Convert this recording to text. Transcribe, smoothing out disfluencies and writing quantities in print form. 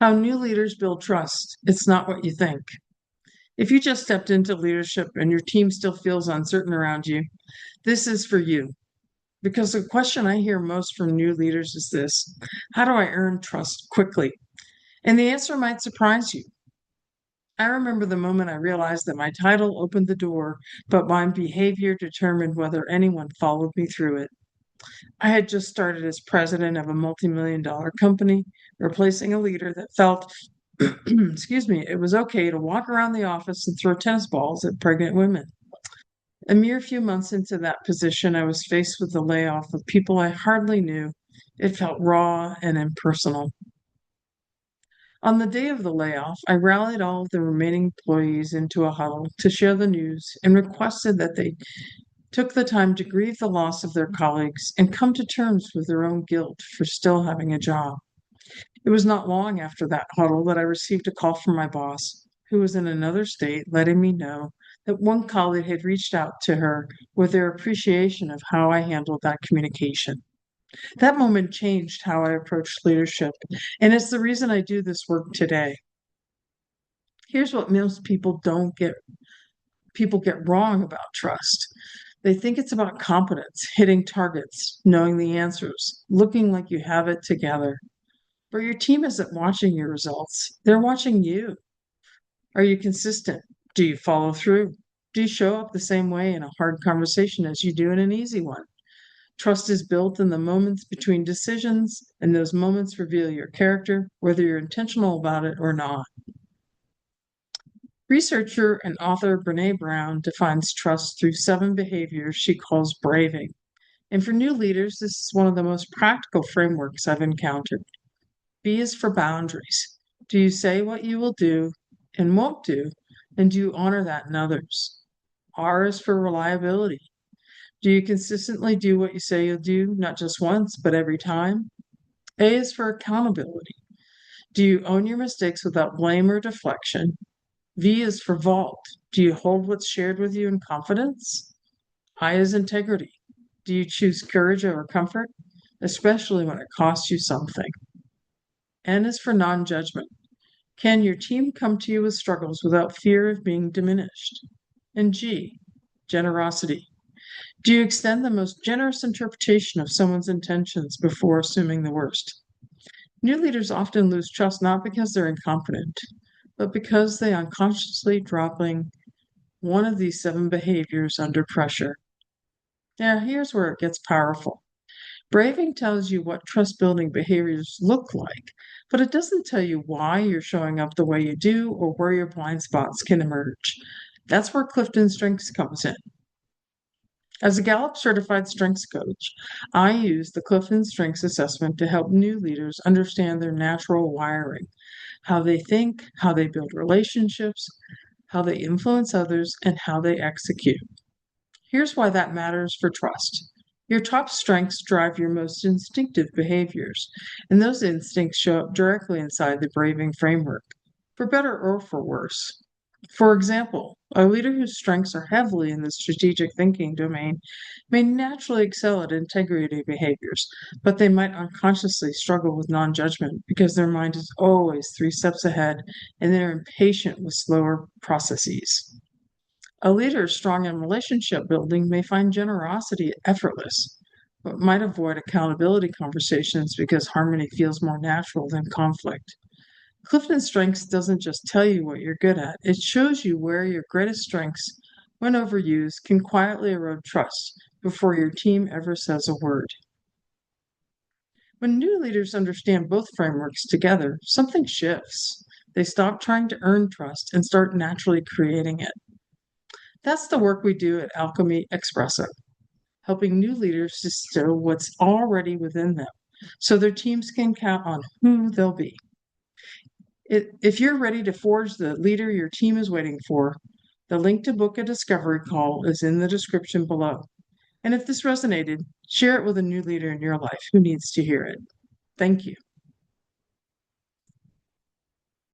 How new leaders build trust. It's not what you think. If you just stepped into leadership and your team still feels uncertain around you, this is for you. Because the question I hear most from new leaders is this: how do I earn trust quickly? And the answer might surprise you. I remember the moment I realized that my title opened the door, but my behavior determined whether anyone followed me through it. I had just started as president of a multi-million-dollar company, replacing a leader that felt, excuse me, it was okay to walk around the office and throw tennis balls at pregnant women. A mere few months into that position, I was faced with the layoff of people I hardly knew. It felt raw and impersonal. On the day of the layoff, I rallied all of the remaining employees into a huddle to share the news and requested that they took the time to grieve the loss of their colleagues and come to terms with their own guilt for still having a job. It was not long after that huddle that I received a call from my boss, who was in another state, letting me know that one colleague had reached out to her with their appreciation of how I handled that communication. That moment changed how I approached leadership, and it's the reason I do this work today. Here's what most people get wrong about trust. They think it's about competence, hitting targets, knowing the answers, looking like you have it together. But your team isn't watching your results. They're watching you. Are you consistent? Do you follow through? Do you show up the same way in a hard conversation as you do in an easy one? Trust is built in the moments between decisions, and those moments reveal your character, whether you're intentional about it or not. Researcher and author Brene Brown defines trust through 7 behaviors she calls braving. And for new leaders, this is one of the most practical frameworks I've encountered. B is for boundaries. Do you say what you will do and won't do, and do you honor that in others? R is for reliability. Do you consistently do what you say you'll do, not just once, but every time? A is for accountability. Do you own your mistakes without blame or deflection? V is for vault. Do you hold what's shared with you in confidence? I is integrity. Do you choose courage over comfort, especially when it costs you something? N is for non judgment. Can your team come to you with struggles without fear of being diminished? And G, generosity. Do you extend the most generous interpretation of someone's intentions before assuming the worst? New leaders often lose trust not because they're incompetent, but because they unconsciously dropping one of these 7 behaviors under pressure. Now, here's where it gets powerful. Braving tells you what trust building behaviors look like, but it doesn't tell you why you're showing up the way you do or where your blind spots can emerge. That's where CliftonStrengths comes in. As a Gallup-certified strengths coach, I use the CliftonStrengths assessment to help new leaders understand their natural wiring, how they think, how they build relationships, how they influence others, and how they execute. Here's why that matters for trust. Your top strengths drive your most instinctive behaviors, and those instincts show up directly inside the braving framework, for better or for worse. For example, a leader whose strengths are heavily in the strategic thinking domain may naturally excel at integrity behaviors, but they might unconsciously struggle with non judgment because their mind is always 3 steps ahead and they're impatient with slower processes. A leader strong in relationship building may find generosity effortless, but might avoid accountability conversations because harmony feels more natural than conflict. CliftonStrengths doesn't just tell you what you're good at, it shows you where your greatest strengths, when overused, can quietly erode trust before your team ever says a word. When new leaders understand both frameworks together, something shifts. They stop trying to earn trust and start naturally creating it. That's the work we do at AlchemyXpresso, helping new leaders distill what's already within them so their teams can count on who they'll be. If you're ready to forge the leader your team is waiting for, the link to book a discovery call is in the description below. And if this resonated, share it with a new leader in your life who needs to hear it. Thank you.